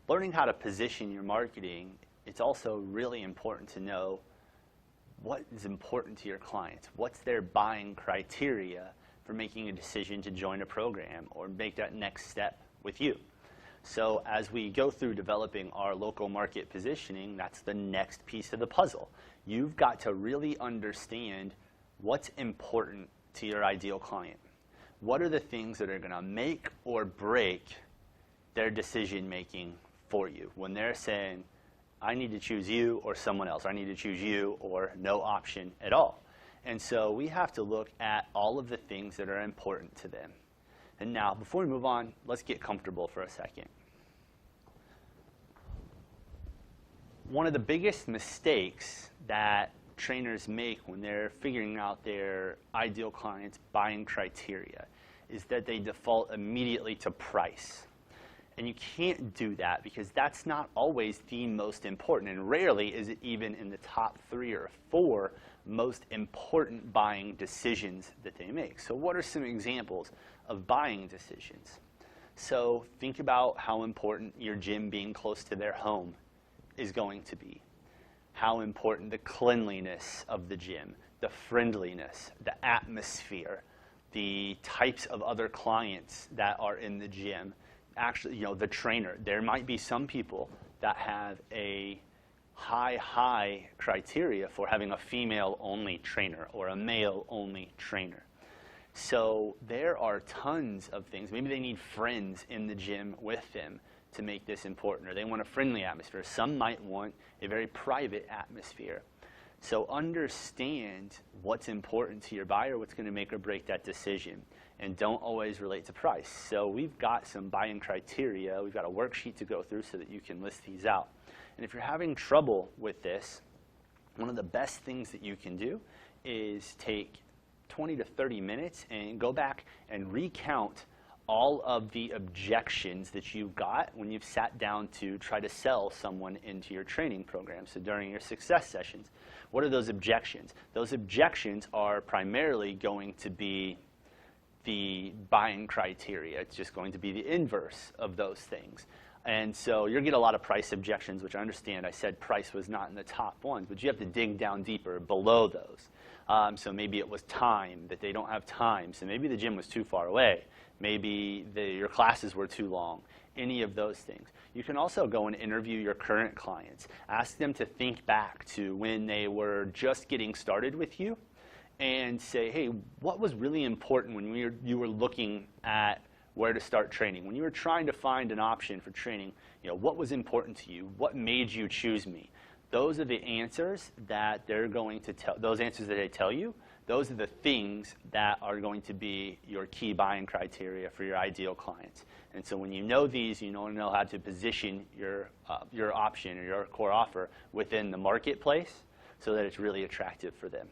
learning how to position your marketing, it's also really important to know what is important to your clients. What's their buying criteria for making a decision to join a program or make that next step with you? So as we go through developing our local market positioning, that's the next piece of the puzzle. You've got to really understand what's important to your ideal client. What are the things that are going to make or break their decision making for you when they're saying, I need to choose you or someone else. I need to choose you or no option at all. And so we have to look at all of the things that are important to them. And now, before we move on, let's get comfortable for a second. One of the biggest mistakes that trainers make when they're figuring out their ideal client's buying criteria is that they default immediately to price. And you can't do that because that's not always the most important, and rarely is it even in the top 3 or 4 most important buying decisions that they make. So what are some examples of buying decisions? So think about how important your gym being close to their home is going to be. How important the cleanliness of the gym, the friendliness, the atmosphere, the types of other clients that are in the gym. Actually, the trainer. There might be some people that have a high criteria for having a female-only trainer or a male-only trainer. So there are tons of things. Maybe they need friends in the gym with them to make this important, or they want a friendly atmosphere. Some might want a very private atmosphere. So understand what's important to your buyer, what's going to make or break that decision, and don't always relate to price. So we've got some buying criteria. We've got a worksheet to go through so that you can list these out. And if you're having trouble with this, one of the best things that you can do is take 20 to 30 minutes and go back and recount all of the objections that you got when you've sat down to try to sell someone into your training program. So during your success sessions, what are those objections? Those objections are primarily going to be the buying criteria. It's just going to be the inverse of those things. And so you'll get a lot of price objections, which I understand. I said price was not in the top ones, but you have to dig down deeper below those. So maybe it was time, that they don't have time. So maybe the gym was too far away. Maybe your classes were too long. Any of those things. You can also go and interview your current clients. Ask them to think back to when they were just getting started with you and say, hey, what was really important when you were looking at where to start training? When you were trying to find an option for training, what was important to you? What made you choose me? Those are the answers that they're going to tell. Those answers that they tell you, those are the things that are going to be your key buying criteria for your ideal clients. And so when you know these, you know how to position your option or your core offer within the marketplace so that it's really attractive for them.